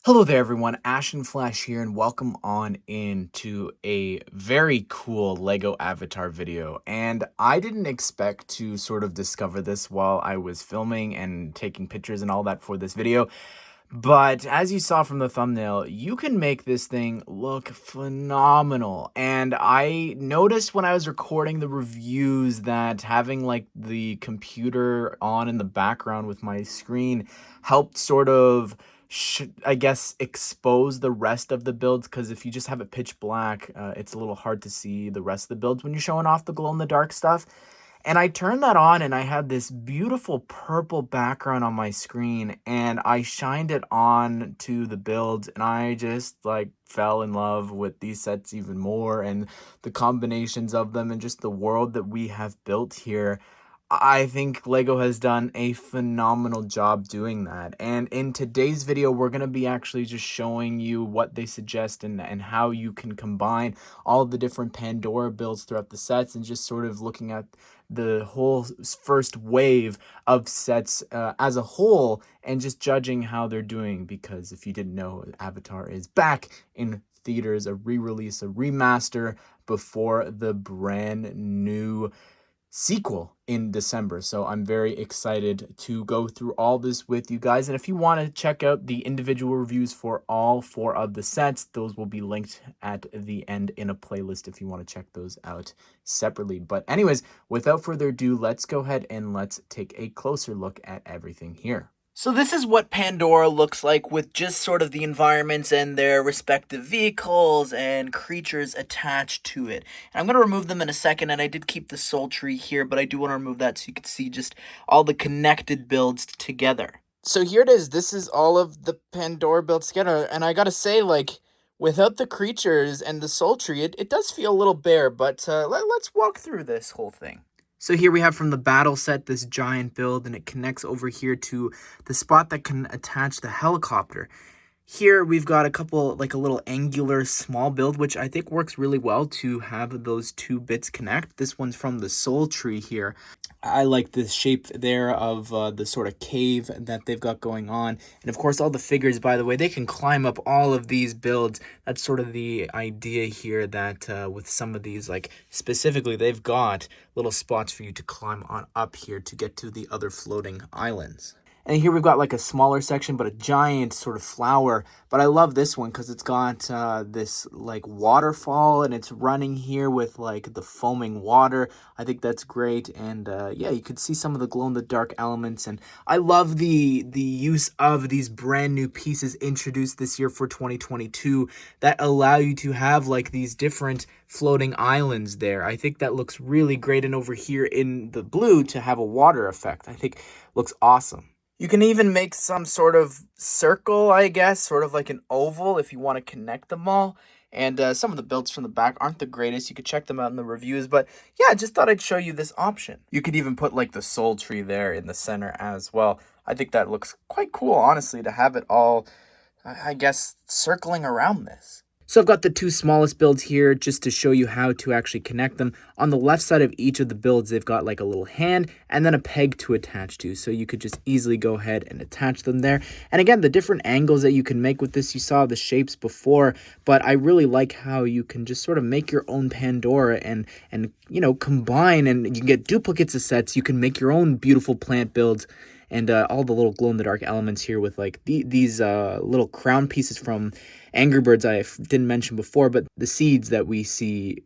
Hello there, everyone. Ashen Flash here, and welcome on into a very cool Lego Avatar video. And I didn't expect to sort of discover this while I was filming and taking pictures and all that for this video. But as you saw from the thumbnail, you can make this thing look phenomenal. And I noticed when I was recording the reviews that having like the computer on in the background with my screen helped sort of I guess expose the rest of the builds, because if you just have it pitch black, it's a little hard to see the rest of the builds when you're showing off the glow-in-the-dark stuff. And I turned that on and I had this beautiful purple background on my screen, and I shined it on to the builds, and I just like fell in love with these sets even more, and the combinations of them and just the world that we have built here. I think Lego has done a phenomenal job doing that. And in today's video, we're going to be actually just showing you what they suggest and how you can combine all the different Pandora builds throughout the sets, and just sort of looking at the whole first wave of sets as a whole, and just judging how they're doing. Because if you didn't know, Avatar is back in theaters, a re-release, a remaster before the brand new sequel in December. So I'm very excited to go through all this with you guys. And if you want to check out the individual reviews for all four of the sets, those will be linked at the end in a playlist if you want to check those out separately. But anyways, without further ado, let's go ahead and let's take a closer look at everything here. So this is what Pandora looks like with just sort of the environments and their respective vehicles and creatures attached to it. And I'm going to remove them in a second, and I did keep the soul tree here, but I do want to remove that so you can see just all the connected builds together. So here it is. This is all of the Pandora builds together, and I gotta say, like, without the creatures and the soul tree, it does feel a little bare, but let's walk through this whole thing. So here we have from the battle set this giant build, and it connects over here to the spot that can attach the helicopter. Here we've got a couple, like a little angular small build, which I think works really well to have those two bits connect. This one's from the soul tree here. I like the shape there of the sort of cave that they've got going on. And of course, all the figures, by the way, they can climb up all of these builds. That's sort of the idea here, that with some of these, like specifically, they've got little spots for you to climb on up here to get to the other floating islands. And here we've got like a smaller section, but a giant sort of flower. But I love this one because it's got this like waterfall, and it's running here with like the foaming water. I think that's great. And yeah, you could see some of the glow-in-the-dark elements. And I love the use of these brand new pieces introduced this year for 2022 that allow you to have like these different floating islands there. I think that looks really great. And over here in the blue, to have a water effect, I think looks awesome. You can even make some sort of circle, I guess, sort of like an oval if you want to connect them all. And some of the builds from the back aren't the greatest. You could check them out in the reviews. But yeah, I just thought I'd show you this option. You could even put like the soul tree there in the center as well. I think that looks quite cool, honestly, to have it all, I guess, circling around this. So I've got the two smallest builds here just to show you how to actually connect them. On the left side of each of the builds, they've got like a little hand and then a peg to attach to. So you could just easily go ahead and attach them there. And again, the different angles that you can make with this, you saw the shapes before, but I really like how you can just sort of make your own Pandora and you know, combine, and you can get duplicates of sets. You can make your own beautiful plant builds. And all the little glow-in-the-dark elements here with like these little crown pieces from Angry Birds I didn't mention before, but the seeds that we see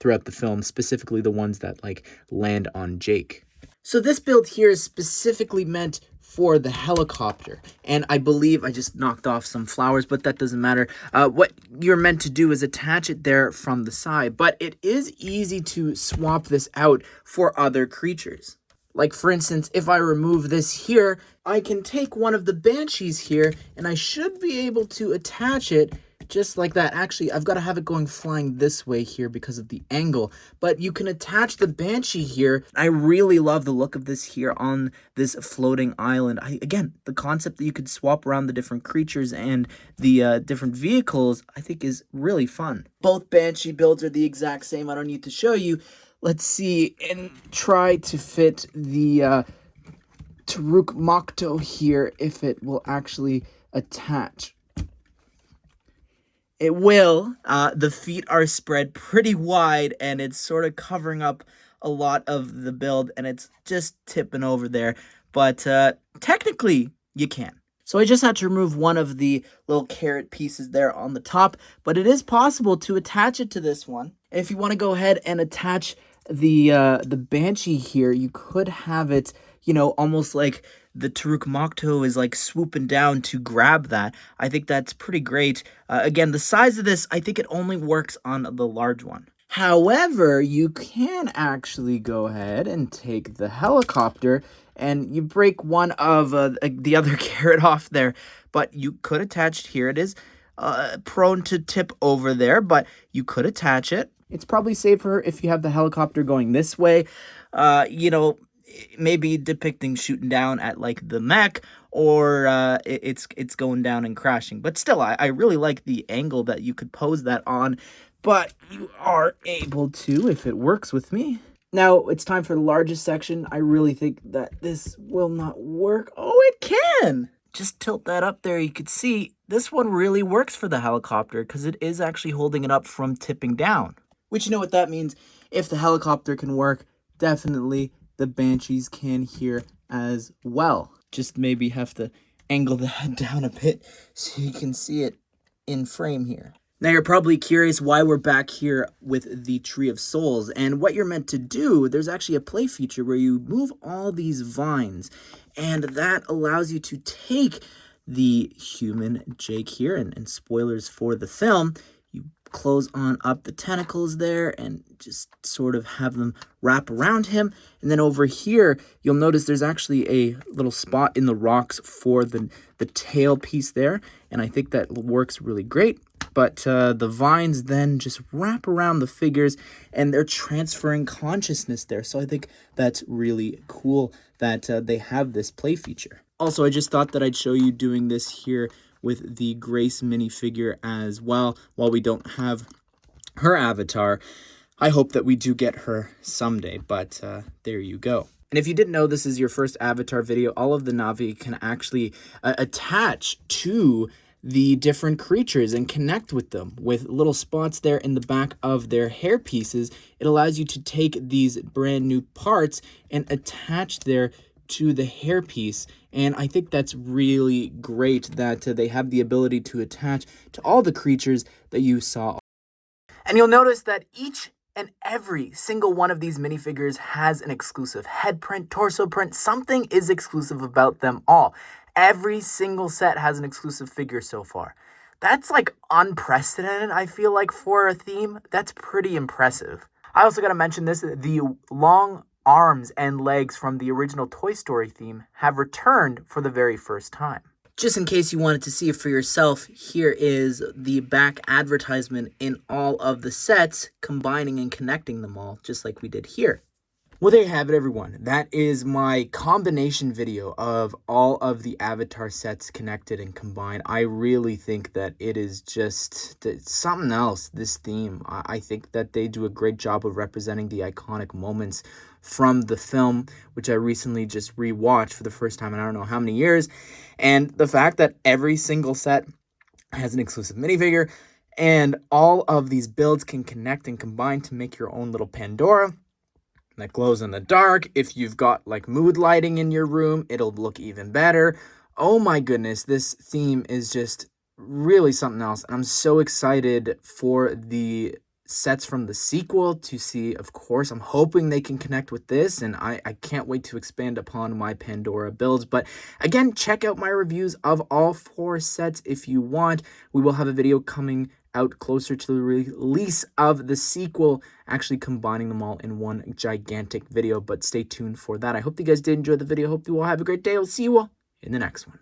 throughout the film, specifically the ones that like land on Jake. So this build here is specifically meant for the helicopter, and I believe I just knocked off some flowers, but that doesn't matter. What you're meant to do is attach it there from the side, but it is easy to swap this out for other creatures. Like, for instance, if I remove this here, I can take one of the banshees here, and I should be able to attach it just like that. Actually, I've got to have it going flying this way here because of the angle. But you can attach the banshee here. I really love the look of this here on this floating island. Again, the concept that you could swap around the different creatures and the different vehicles, I think is really fun. Both banshee builds are the exact same. I don't need to show you. Let's see, and try to fit the Taruk Makto here if it will actually attach. It will. The feet are spread pretty wide, and it's sort of covering up a lot of the build, and it's just tipping over there. But technically, you can. So I just had to remove one of the little carrot pieces there on the top, but it is possible to attach it to this one. And if you want to go ahead and attach the Banshee here, you could have it, you know, almost like the Taruk Makto is like swooping down to grab that. I think that's pretty great. Again, the size of this, I think it only works on the large one. However, you can actually go ahead and take the helicopter and you break one of the other carrot off there, but you could attach it here. It is prone to tip over there, but you could attach it. It's probably safer if you have the helicopter going this way, you know, maybe depicting shooting down at like the mech, or it's going down and crashing. But still, I really like the angle that you could pose that on, but you are able to if it works with me. Now it's time for the largest section. I really think that this will not work. Oh, it can! Just tilt that up there. You could see this one really works for the helicopter because it is actually holding it up from tipping down. Which, you know what that means? If the helicopter can work, definitely the Banshees can here as well. Just maybe have to angle the head down a bit so you can see it in frame here. Now you're probably curious why we're back here with the Tree of Souls, and what you're meant to do, there's actually a play feature where you move all these vines, and that allows you to take the human Jake here, and spoilers for the film, you close on up the tentacles there and just sort of have them wrap around him. And then over here, you'll notice there's actually a little spot in the rocks for the tail piece there. And I think that works really great. But the vines then just wrap around the figures and they're transferring consciousness there. So I think that's really cool that they have this play feature. Also, I just thought that I'd show you doing this here with the Grace minifigure as well. While we don't have her avatar, I hope that we do get her someday, but there you go. And if you didn't know this is your first avatar video, all of the Navi can actually attach to the different creatures and connect with them with little spots there in the back of their hair pieces. It allows you to take these brand new parts and attach there to the hairpiece, and I think that's really great that they have the ability to attach to all the creatures that you saw. And you'll notice that each and every single one of these minifigures has an exclusive head print, torso print. Something is exclusive about them all. Every single set has an exclusive figure so far. That's like unprecedented, I feel like, for a theme. That's pretty impressive. I also got to mention this, the long arms and legs from the original Toy Story theme have returned for the very first time. Just in case you wanted to see it for yourself, here is the back advertisement in all of the sets, combining and connecting them all, just like we did here. Well, there you have it, everyone. That is my combination video of all of the Avatar sets connected and combined. I really think that it is just something else, this theme. I think that they do a great job of representing the iconic moments from the film, which I recently just rewatched for the first time in I don't know how many years. And the fact that every single set has an exclusive minifigure and all of these builds can connect and combine to make your own little Pandora that glows in the dark. If you've got like mood lighting in your room, it'll look even better. Oh my goodness, this theme is just really something else. I'm so excited for the sets from the sequel to see. Of course, I'm hoping they can connect with this, and I can't wait to expand upon my Pandora builds. But again, check out my reviews of all 4 sets if you want. We will have a video coming out closer to the release of the sequel, actually combining them all in one gigantic video, but stay tuned for that. I hope you guys did enjoy the video. Hope you all have a great day. I'll see you all in the next one.